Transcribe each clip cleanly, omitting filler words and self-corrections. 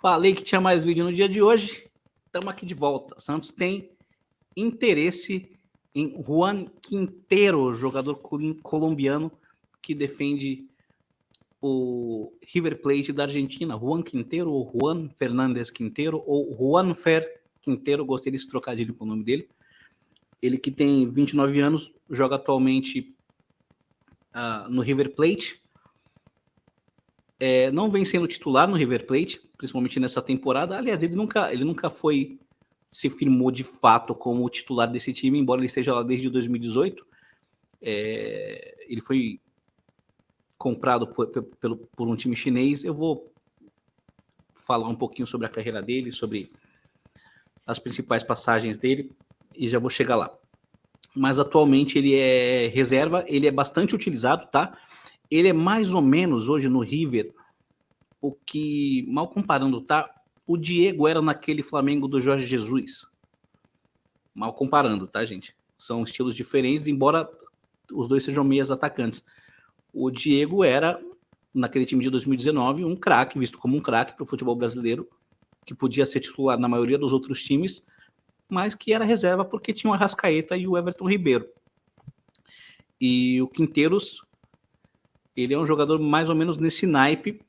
Falei que tinha mais vídeo no dia de hoje. Estamos aqui de volta. Santos tem interesse em Juan Quintero, jogador colombiano que defende o River Plate da Argentina. Juan Quintero ou Juan Fernández Quintero ou Juanfer Quintero, gostei desse trocadilho com o nome dele. Ele que tem 29 anos, joga atualmente no River Plate. Não vem sendo titular no River Plate, principalmente nessa temporada. Aliás, ele nunca se firmou de fato como titular desse time, embora ele esteja lá desde 2018. Ele foi comprado por um time chinês. Eu vou falar um pouquinho sobre a carreira dele, sobre as principais passagens dele, e já vou chegar lá. Mas atualmente ele é reserva, ele é bastante utilizado, tá? Ele é mais ou menos, hoje no River, o que, mal comparando, tá? O Diego era naquele Flamengo do Jorge Jesus. Mal comparando, tá, gente? São estilos diferentes, embora os dois sejam meias atacantes. O Diego era, naquele time de 2019, um craque, visto como um craque para o futebol brasileiro, que podia ser titular na maioria dos outros times, mas que era reserva porque tinha o Arrascaeta e o Everton Ribeiro. E o Quinteiros, ele é um jogador mais ou menos nesse naipe,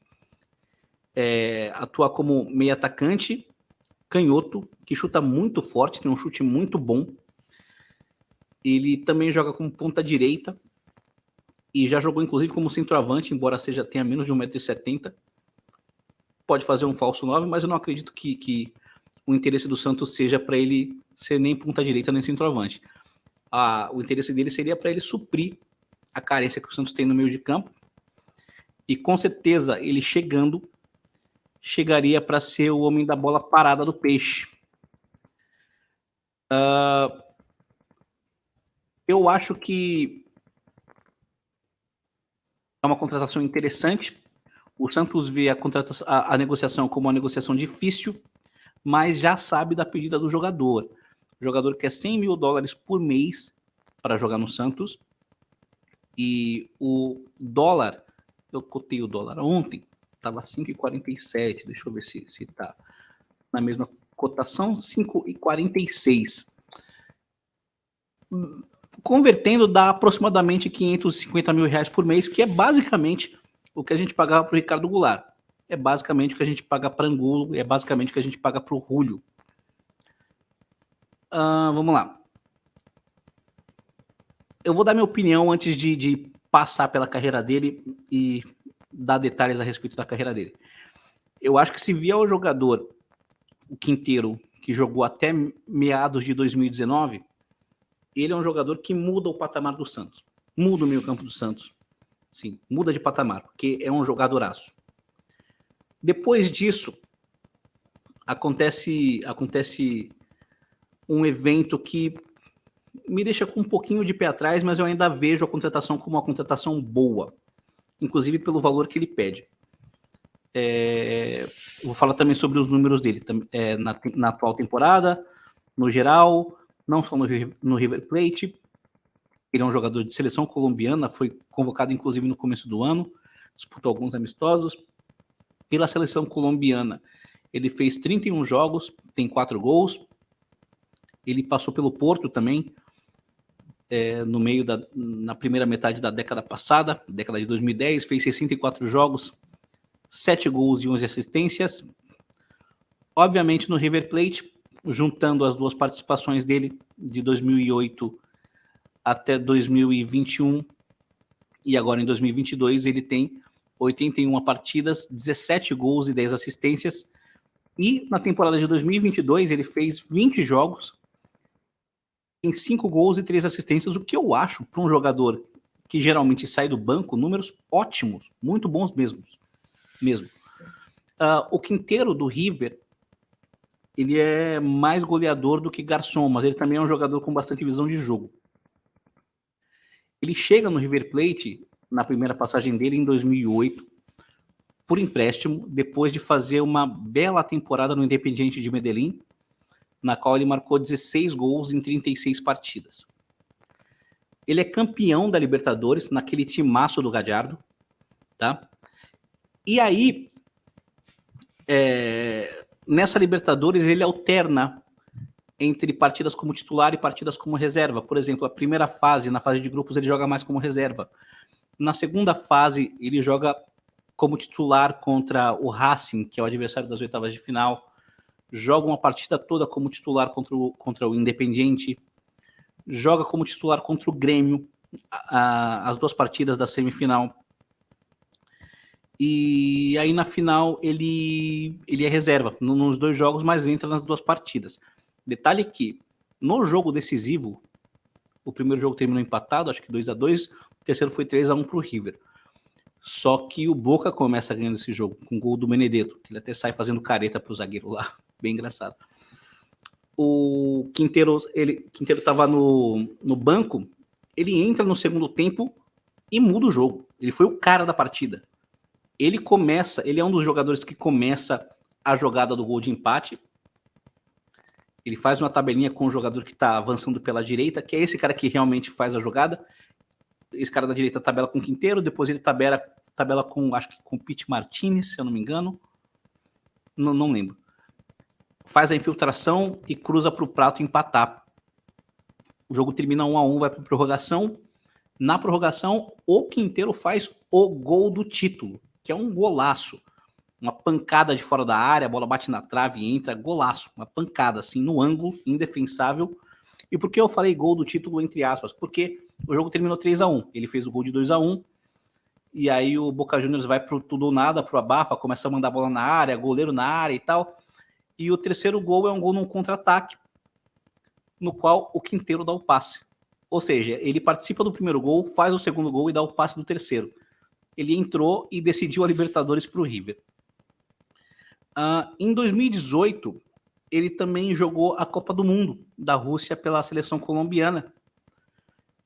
atua como meio atacante, canhoto, que chuta muito forte, tem um chute muito bom. Ele também joga como ponta direita e já jogou inclusive como centroavante, embora tenha menos de 1,70 m. Pode fazer um falso 9, mas eu não acredito que o interesse do Santos seja para ele ser nem ponta direita nem centroavante. O interesse dele seria para ele suprir a carência que o Santos tem no meio de campo. E com certeza ele chegaria para ser o homem da bola parada do Peixe. Eu acho que é uma contratação interessante. O Santos vê a negociação como uma negociação difícil, mas já sabe da pedida do jogador. O jogador quer $100 mil por mês para jogar no Santos. E o dólar, eu cotei o dólar ontem, estava 5,47. Deixa eu ver se está na mesma cotação, 5,46. Convertendo, dá aproximadamente R$550 mil por mês, que é basicamente o que a gente pagava para o Ricardo Goulart. É basicamente o que a gente paga para Angulo, é basicamente o que a gente paga para o Julio. Vamos lá. Eu vou dar minha opinião antes de passar pela carreira dele e dar detalhes a respeito da carreira dele. Eu acho que se vier o jogador, o Quintero, que jogou até meados de 2019, ele é um jogador que muda o patamar do Santos. Muda o meio campo do Santos. Sim, muda de patamar, porque é um jogadoraço. Depois disso, acontece um evento que me deixa com um pouquinho de pé atrás, mas eu ainda vejo a contratação como uma contratação boa, inclusive pelo valor que ele pede. Vou falar também sobre os números dele na atual temporada, no geral, não só no River Plate. Ele é um jogador de seleção colombiana, foi convocado inclusive no começo do ano, disputou alguns amistosos. Pela seleção colombiana, ele fez 31 jogos, tem 4 gols. Ele passou pelo Porto também, na primeira metade da década passada, década de 2010, fez 64 jogos, 7 gols e 11 assistências. Obviamente no River Plate, juntando as duas participações dele de 2008 até 2021 e agora em 2022, ele tem 81 partidas, 17 gols e 10 assistências. E na temporada de 2022 ele fez 20 jogos, tem 5 gols e 3 assistências, o que eu acho para um jogador que geralmente sai do banco, números ótimos, muito bons mesmo. O Quintero do River, ele é mais goleador do que garçom, mas ele também é um jogador com bastante visão de jogo. Ele chega no River Plate, na primeira passagem dele, em 2008, por empréstimo, depois de fazer uma bela temporada no Independiente de Medellín, na qual ele marcou 16 gols em 36 partidas. Ele é campeão da Libertadores, naquele timaço do Gallardo, tá? E aí, nessa Libertadores ele alterna entre partidas como titular e partidas como reserva. Por exemplo, a primeira fase, na fase de grupos, ele joga mais como reserva. Na segunda fase, ele joga como titular contra o Racing, que é o adversário das oitavas de final. Joga uma partida toda como titular contra o Independiente. Joga como titular contra o Grêmio, as 2 partidas da semifinal. E aí na final ele é reserva nos 2 jogos, mas entra nas 2 partidas. Detalhe que no jogo decisivo, o primeiro jogo terminou empatado, acho que 2-2, o terceiro foi 3-1 para o River. Só que o Boca começa ganhando esse jogo com o gol do Benedetto, que ele até sai fazendo careta para o zagueiro lá, bem engraçado. O Quinteiro estava no banco, ele entra no segundo tempo e muda o jogo. Ele foi o cara da partida. Ele é um dos jogadores que começa a jogada do gol de empate. Ele faz uma tabelinha com o jogador que está avançando pela direita, que é esse cara que realmente faz a jogada. Esse cara da direita tabela com o Quinteiro, depois ele tabela com, acho que com o Pete Martinez, se eu não me engano. Não lembro. Faz a infiltração e cruza para o Prato empatar. O jogo termina 1-1, vai para a prorrogação. Na prorrogação, o Quinteiro faz o gol do título, que é um golaço. Uma pancada de fora da área, a bola bate na trave e entra, golaço. Uma pancada, assim, no ângulo, indefensável. E por que eu falei gol do título, entre aspas? Porque o jogo terminou 3-1. Ele fez o gol de 2-1. E aí o Boca Juniors vai pro tudo ou nada, pro abafa, começa a mandar a bola na área, goleiro na área e tal. E o terceiro gol é um gol num contra-ataque, no qual o Quinteiro dá o passe. Ou seja, ele participa do primeiro gol, faz o segundo gol e dá o passe do terceiro. Ele entrou e decidiu a Libertadores pro River. Em 2018, ele também jogou a Copa do Mundo da Rússia pela seleção colombiana.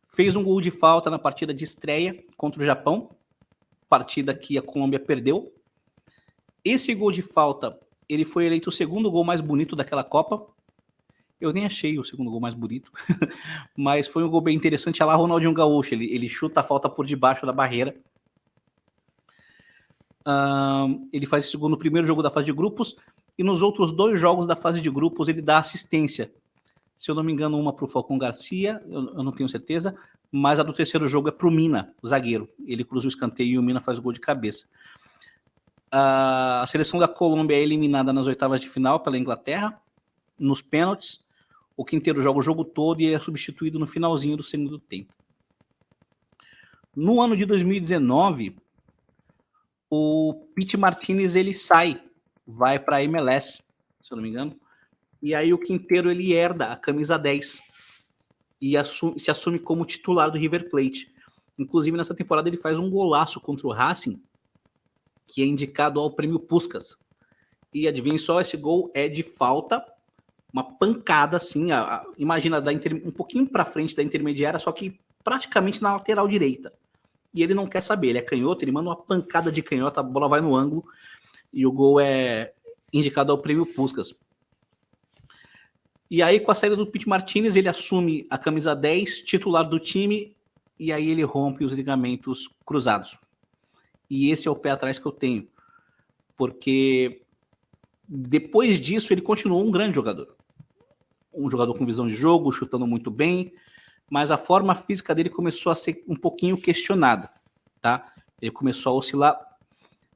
Fez um gol de falta na partida de estreia contra o Japão, partida que a Colômbia perdeu. Esse gol de falta, ele foi eleito o segundo gol mais bonito daquela Copa. Eu nem achei o segundo gol mais bonito, mas foi um gol bem interessante. Olha lá, Ronaldinho Gaúcho, ele chuta a falta por debaixo da barreira. Ele faz esse gol no primeiro jogo da fase de grupos e nos outros 2 jogos da fase de grupos ele dá assistência. Se eu não me engano, uma para o Falcão Garcia, eu não tenho certeza, mas a do terceiro jogo é para o Mina, o zagueiro. Ele cruza o escanteio e o Mina faz o gol de cabeça. A seleção da Colômbia é eliminada nas oitavas de final pela Inglaterra, nos pênaltis. O Quinteiro joga o jogo todo e é substituído no finalzinho do segundo tempo. No ano de 2019, o Pete Martinez ele vai para a MLS, se eu não me engano, e aí o Quinteiro ele herda a camisa 10 e se assume como titular do River Plate. Inclusive nessa temporada ele faz um golaço contra o Racing, que é indicado ao prêmio Puskás. E adivinha só, esse gol é de falta, uma pancada assim, imagina um pouquinho para frente da intermediária, só que praticamente na lateral direita. E ele não quer saber, ele é canhoto, ele manda uma pancada de canhota, a bola vai no ângulo e o gol é indicado ao prêmio Puskás. E aí, com a saída do Pete Martinez, ele assume a camisa 10, titular do time, e aí ele rompe os ligamentos cruzados. E esse é o pé atrás que eu tenho, porque depois disso ele continuou um grande jogador. Um jogador com visão de jogo, chutando muito bem, mas a forma física dele começou a ser um pouquinho questionada, tá? Ele começou a oscilar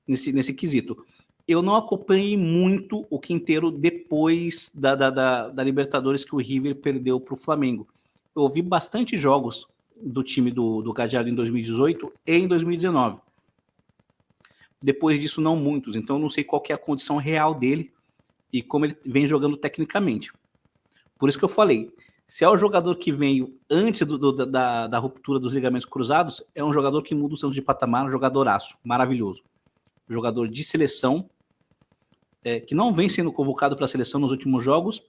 nesse quesito. Eu não acompanhei muito o Quinteiro depois da Libertadores que o River perdeu para o Flamengo. Eu ouvi bastante jogos do time do Gadiardo em 2018 e em 2019. Depois disso, não muitos. Então, eu não sei qual que é a condição real dele e como ele vem jogando tecnicamente. Por isso que eu falei, se é o jogador que veio antes da ruptura dos ligamentos cruzados, é um jogador que muda o Santos de patamar, um jogadoraço, maravilhoso. Jogador de seleção, que não vem sendo convocado para a seleção nos últimos jogos,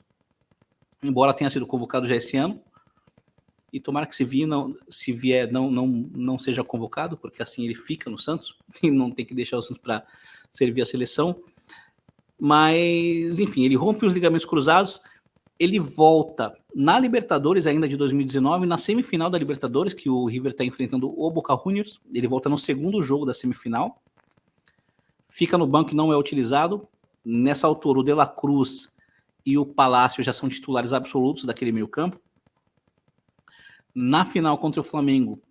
embora tenha sido convocado já esse ano, e tomara que se vier não seja convocado, porque assim ele fica no Santos, e não tem que deixar o Santos para servir a seleção. Mas, enfim, ele rompe os ligamentos cruzados, ele volta na Libertadores ainda de 2019, na semifinal da Libertadores, que o River está enfrentando o Boca Juniors, ele volta no segundo jogo da semifinal, fica no banco e não é utilizado. Nessa altura, o De La Cruz e o Palácio já são titulares absolutos daquele meio campo. Na final contra o Flamengo,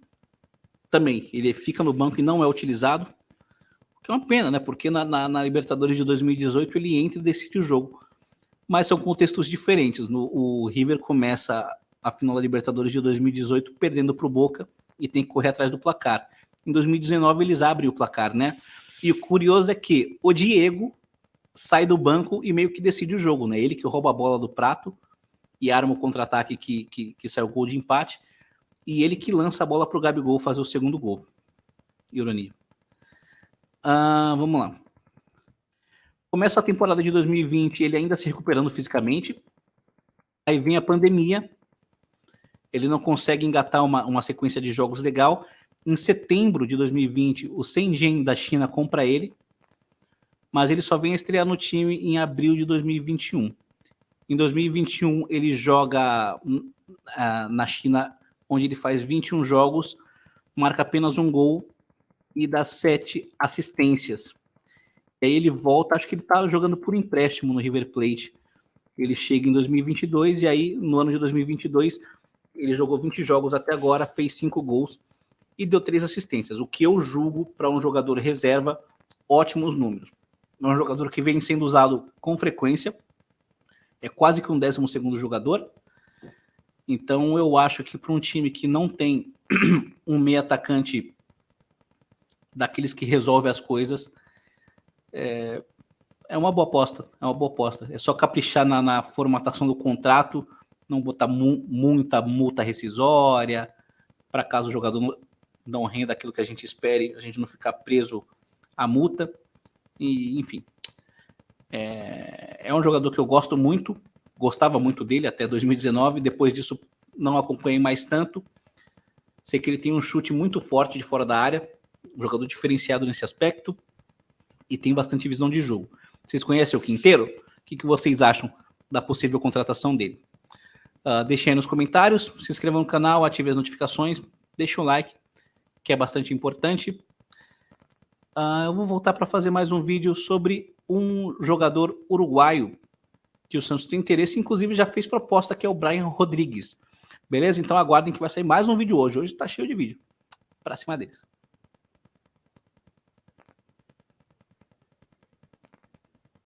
também, ele fica no banco e não é utilizado, que é uma pena, né? Porque na Libertadores de 2018 ele entra e decide o jogo. Mas são contextos diferentes. O River começa a final da Libertadores de 2018 perdendo para o Boca e tem que correr atrás do placar. Em 2019 eles abrem o placar, né? E o curioso é que o Diego sai do banco e meio que decide o jogo, né? Ele que rouba a bola do Prato e arma o contra-ataque que sai o gol de empate, e ele que lança a bola para o Gabigol fazer o segundo gol. Ironia. Vamos lá. Começa a temporada de 2020, ele ainda se recuperando fisicamente. Aí vem a pandemia. Ele não consegue engatar uma sequência de jogos legal. Em setembro de 2020, o Shenzhen da China compra ele, mas ele só vem estrear no time em abril de 2021. Em 2021, ele joga na China, onde ele faz 21 jogos, marca apenas um gol e dá 7 assistências. E aí ele volta, acho que ele está jogando por empréstimo no River Plate. Ele chega em 2022 e aí, no ano de 2022, ele jogou 20 jogos até agora, fez 5 gols e deu 3 assistências, o que eu julgo para um jogador reserva ótimos números. É um jogador que vem sendo usado com frequência, é quase que um 12º jogador. Então eu acho que para um time que não tem um meio atacante daqueles que resolve as coisas, é uma boa aposta. É uma boa aposta. É só caprichar na formatação do contrato, não botar muita multa rescisória, para caso o jogador não renda aquilo que a gente espere, a gente não ficar preso à multa. E, enfim, é um jogador que eu gosto muito, gostava muito dele até 2019, depois disso não acompanhei mais tanto. Sei que ele tem um chute muito forte de fora da área, um jogador diferenciado nesse aspecto e tem bastante visão de jogo. Vocês conhecem o Quinteiro? O que vocês acham da possível contratação dele? Deixem aí nos comentários, se inscrevam no canal, ativem as notificações, deixem um like, que é bastante importante. Eu vou voltar para fazer mais um vídeo sobre um jogador uruguaio que o Santos tem interesse, inclusive já fez proposta, que é o Brian Rodrigues. Beleza? Então aguardem que vai sair mais um vídeo hoje. Hoje está cheio de vídeo. Para cima deles.